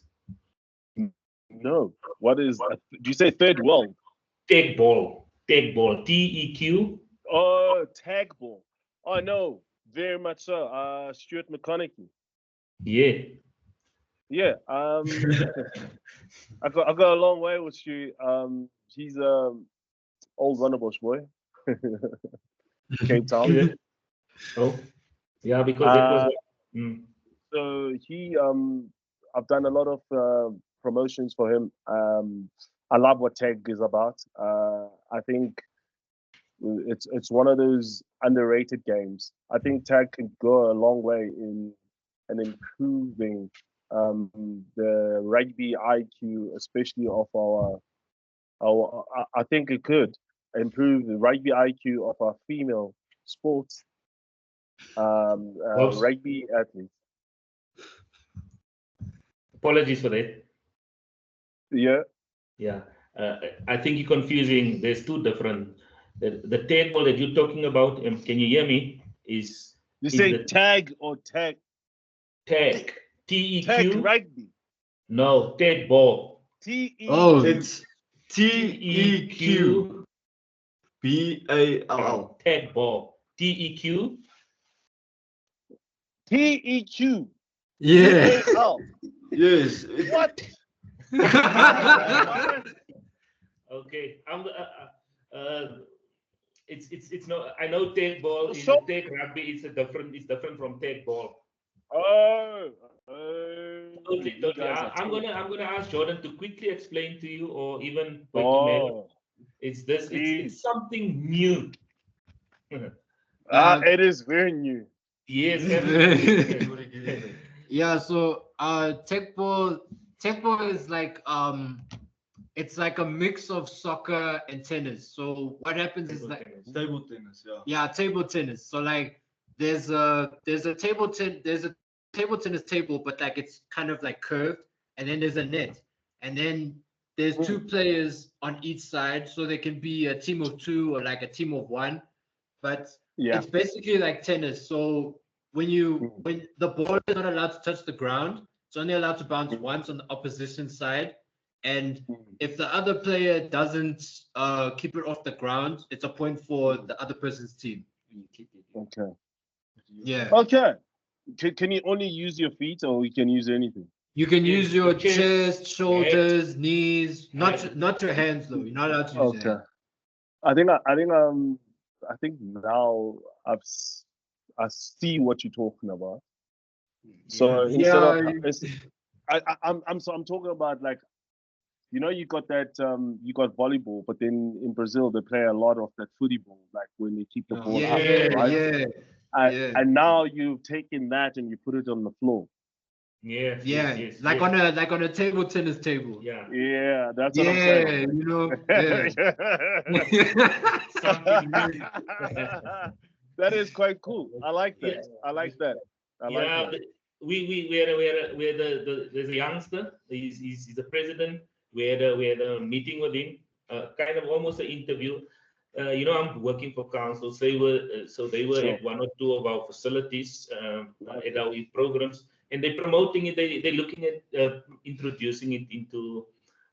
No. What is? Do you say third world? Tag ball, TEQ. Oh, tag ball. Oh no, very much so. Stuart McConaughey. Yeah. Yeah. I got a long way with Stu. He's old Runnerbush boy. Cape Town. Yeah. Oh, yeah, because it was. So he I've done a lot of promotions for him. I love what tag is about. I think it's one of those underrated games. I think tag can go a long way in and improving the rugby IQ, especially of I think it could improve the rugby IQ of our female sports Oops. rugby athletes. Apologies for that. Yeah. Yeah, I think you're confusing. There's two different. The table that you're talking about, can you hear me? Is say the tag or tag? tag Tag TEQ? rugby. No, tag ball. Oh, TEQ. it's TEQ BALL. Tag ball. TEQ. TEQ. Yeah. BAL. Yes. What? Okay, it's no. I know tag ball is So- a tag rugby. It's different from tag ball. Oh. Totally. You guys are I'm cool. gonna ask Jordan to quickly explain to you, or even point to Mel. Oh. It's this. Please. It's something new. It is very new. Yes. Yeah, so tech ball is like it's like a mix of soccer and tennis. So what happens is like Table tennis, yeah. yeah, table tennis. So like there's a table tennis table, but like it's kind of like curved, and then there's a net, and then there's two players on each side, so there can be a team of two or like a team of one, but Yeah. it's basically like tennis. So when the ball is not allowed to touch the ground, it's only allowed to bounce once on the opposition side, and if the other player doesn't keep it off the ground, it's a point for the other person's team. Okay. Yeah. Okay. Can you only use your feet, or you can use anything? You can Yes, use your your chest, chest, shoulders, knees, not your hands though. You're not allowed to use your Okay. hands. I think now I see what you're talking about. So instead of I'm talking about, like, you got that you got volleyball, but then in Brazil they play a lot of that football, like when they keep the ball up, Yeah, right? yeah. And now you've taken that and you put it on the floor. Yes. Yeah, Yes, like yes. on a table tennis table. Yeah. Yeah, that's what I'm Yeah, saying. you know. Yeah. Something new. That is quite cool. I like that. Yeah. I like that. I like Yeah, that. we're there's a youngster. He's the president. We had a meeting with him, kind of almost an interview. I'm working for council. So they were Sure. at one or two of our facilities at our youth programs, and they're promoting it. They're looking at introducing it into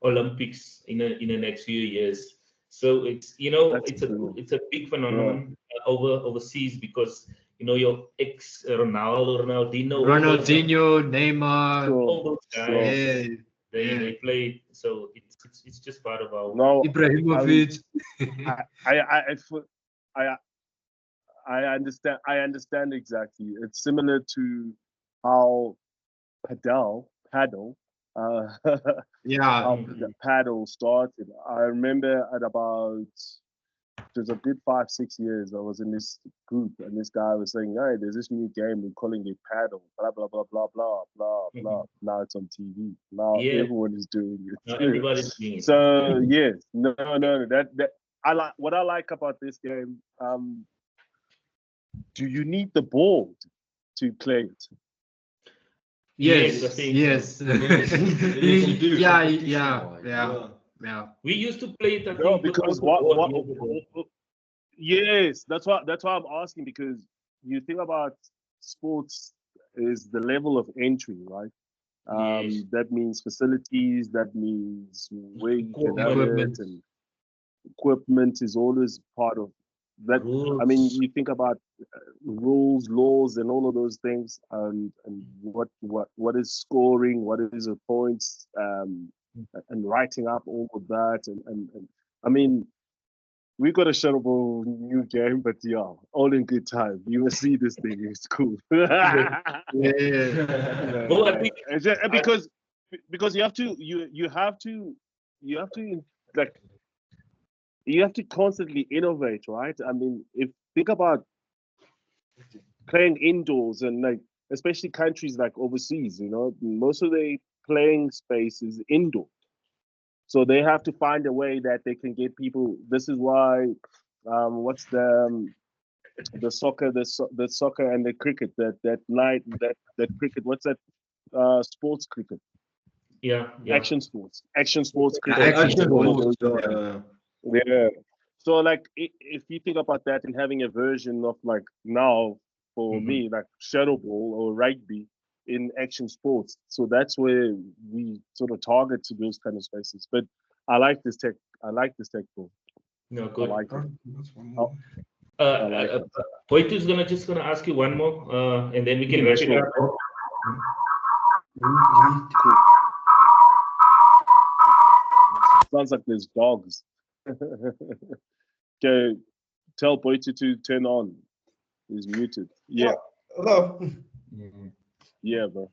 Olympics in the next few years. So it's That's brilliant. it's a big phenomenon overseas, because your ex Ronaldinho, Neymar. Sure. all those guys, Yeah. they play. So it's just part of our. No, Ibrahimovic. I understand. I understand exactly. It's similar to how paddle, Yeah. how the paddle started. I remember at about, it was a good 5-6 years, I was in this group, and this guy was saying, "Hey, there's this new game, we're calling it paddle, blah blah blah blah blah blah blah." Now it's on TV. Now Yeah. everyone is doing it. Now everybody's doing it. So yes, no, that I like what I like about this game. Do you need the ball to play it? Yes, I Yes. think Yes. Yes, you do. Yeah. we used to play it. I No, think, because with our years ago. yes, that's why I'm asking, because you think about sports is the level of entry, right? Yes. That means facilities, that means where you can have Equipment. it, and equipment is always part of that. I mean, Rules. you think about rules, laws, and all of those things, and what is scoring, what is the points, and writing up all of that, and I mean, we got a shareable new game, but yeah, all in good time. You will see this thing; it's cool. Yeah. Well, I think It's just, because you have to like, you have to constantly innovate, right? I mean, think about playing indoors, and like especially countries like overseas, most of the playing space is indoor. So they have to find a way that they can get people. This is why, what's the soccer, the soccer and the cricket, that cricket, what's that, sports cricket? Yeah. Action sports cricket. Action all of sports, those. Yeah. So like if you think about that and having a version of like now for me, like shadow ball or rugby in action sports. So that's where we sort of target to those kind of spaces. But I like this tech. Ball. No, I good. like it. That's one more. Boitu's just gonna ask you one more, and then we can wrap it Sure. up. Sounds like there's dogs. Okay, tell Boitu to turn on. He's muted. Yeah. Hello. Yeah, bro.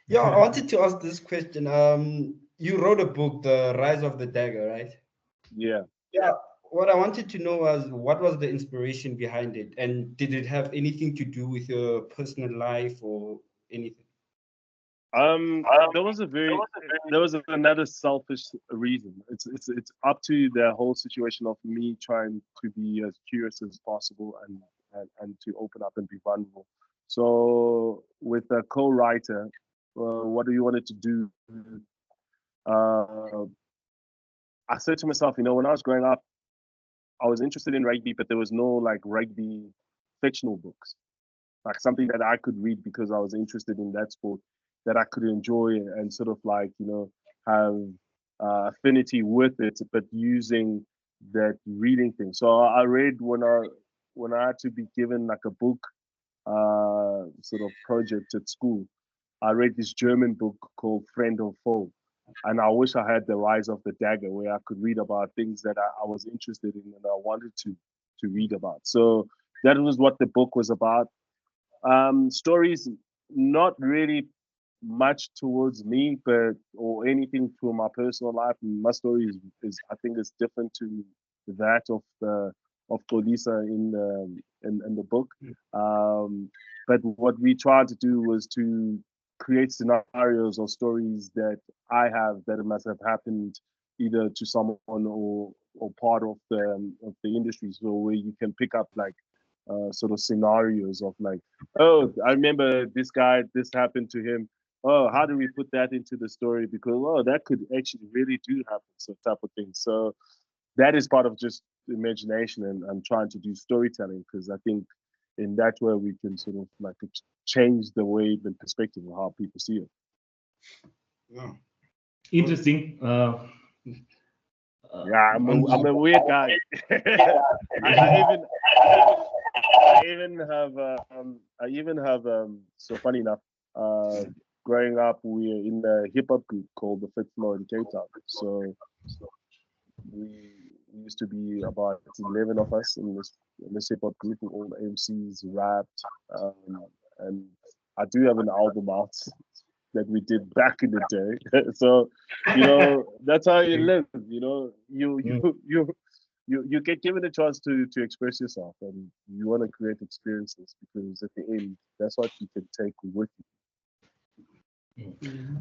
Yeah, I wanted to ask this question. You wrote a book, The Rise of the Dagger, right? Yeah. Yeah. What I wanted to know was what was the inspiration behind it, and did it have anything to do with your personal life or anything? There was another selfish reason. It's up to the whole situation of me trying to be as curious as possible and to open up and be vulnerable. So with a co-writer, what do you want it to do? I said to myself, when I was growing up, I was interested in rugby, but there was no like rugby fictional books, like something that I could read because I was interested in that sport, that I could enjoy and sort of like, have affinity with it, but using that reading thing. So I read when I had to be given like a book sort of project at school. I read this German book called Friend or Foe. And I wish I had The Rise of the Dagger, where I could read about things that I was interested in and I wanted to read about. So that was what the book was about. Stories, not really much towards me, but or anything to my personal life. My story is I think is different to that of Kolisa in the book. But what we tried to do was to create scenarios or stories that I have that must have happened either to someone or part of the industry. So where you can pick up like sort of scenarios of like, oh, I remember this guy, this happened to him. Oh, how do we put that into the story? Because that could actually really do happen, so type of thing. So that is part of just imagination and trying to do storytelling, because I think in that way we can sort of like change the way, the perspective of how people see it. Yeah. Interesting. Yeah, I'm a weird guy. I even have so funny enough, growing up we were in a hip hop group called the Fifth Floor in Cape Town. So we used to be about 11 of us in this hip hop group, and all the MCs rapped, and I do have an album out that we did back in the day. So, that's how you live. You get given a chance to express yourself, and you want to create experiences, because at the end, that's what you can take with you.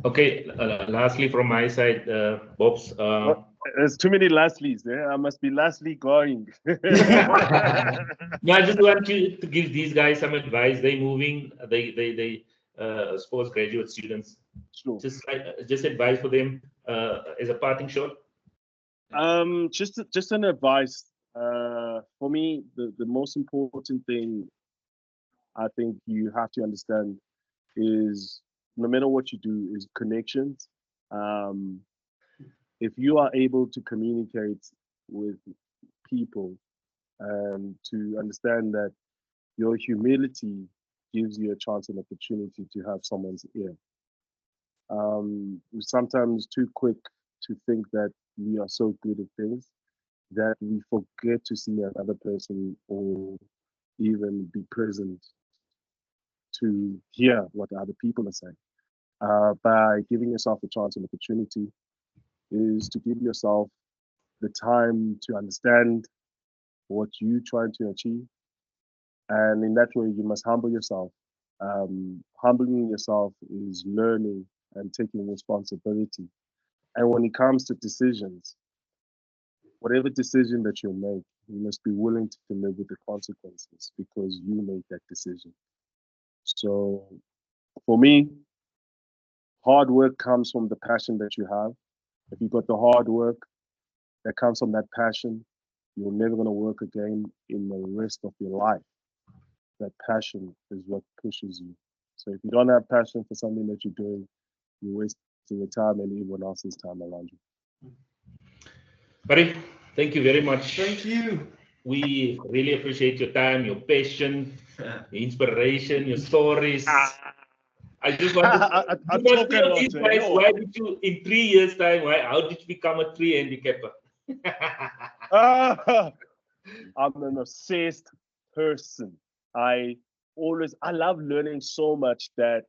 Okay, lastly from my side, Bob's. There's too many lastlies there. I must be lastly going. No, I just want you to give these guys some advice. They moving. They sports graduate students. Sure. Just advice for them as a parting shot. Just an advice. For me, the most important thing I think you have to understand is no matter what you do is connections. If you are able to communicate with people and to understand that your humility gives you a chance and opportunity to have someone's ear. We're sometimes too quick to think that we are so good at things that we forget to see another person or even be present to hear what other people are saying. By giving yourself a chance and opportunity is to give yourself the time to understand what you're trying to achieve. And in that way, you must humble yourself Humbling yourself is learning and taking responsibility. And when it comes to decisions, whatever decision that you make, you must be willing to live with the consequences because you made that decision. So for me, hard work comes from the passion that you have. If you got the hard work that comes from that passion, you're never going to work again in the rest of your life. That passion is what pushes you. So if you don't have passion for something that you're doing, you're wasting your time and everyone else's time around you. Buddy, thank you very much. Thank you. We really appreciate your time, your passion, your inspiration, your stories. I just want to I you must talk a tell lot, these eh? guys, No. why did you, in 3 years' time, how did you become a tree handicapper? I'm an obsessed person. I love learning so much that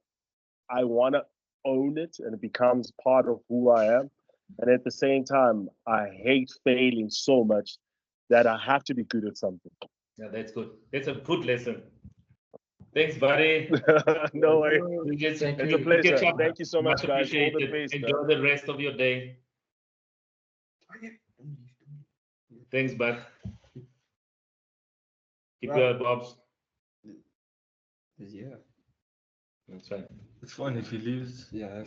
I want to own it and it becomes part of who I am. And at the same time, I hate failing so much that I have to be good at something. Yeah, that's good. That's a good lesson. Thanks, buddy. No way. It's It's a pleasure. Thank you so much, guys. All the best. Enjoy the rest of your day. Thanks, bud. Keep Right. your bobs. Yeah. That's fine. It's fine if he leaves. Yeah.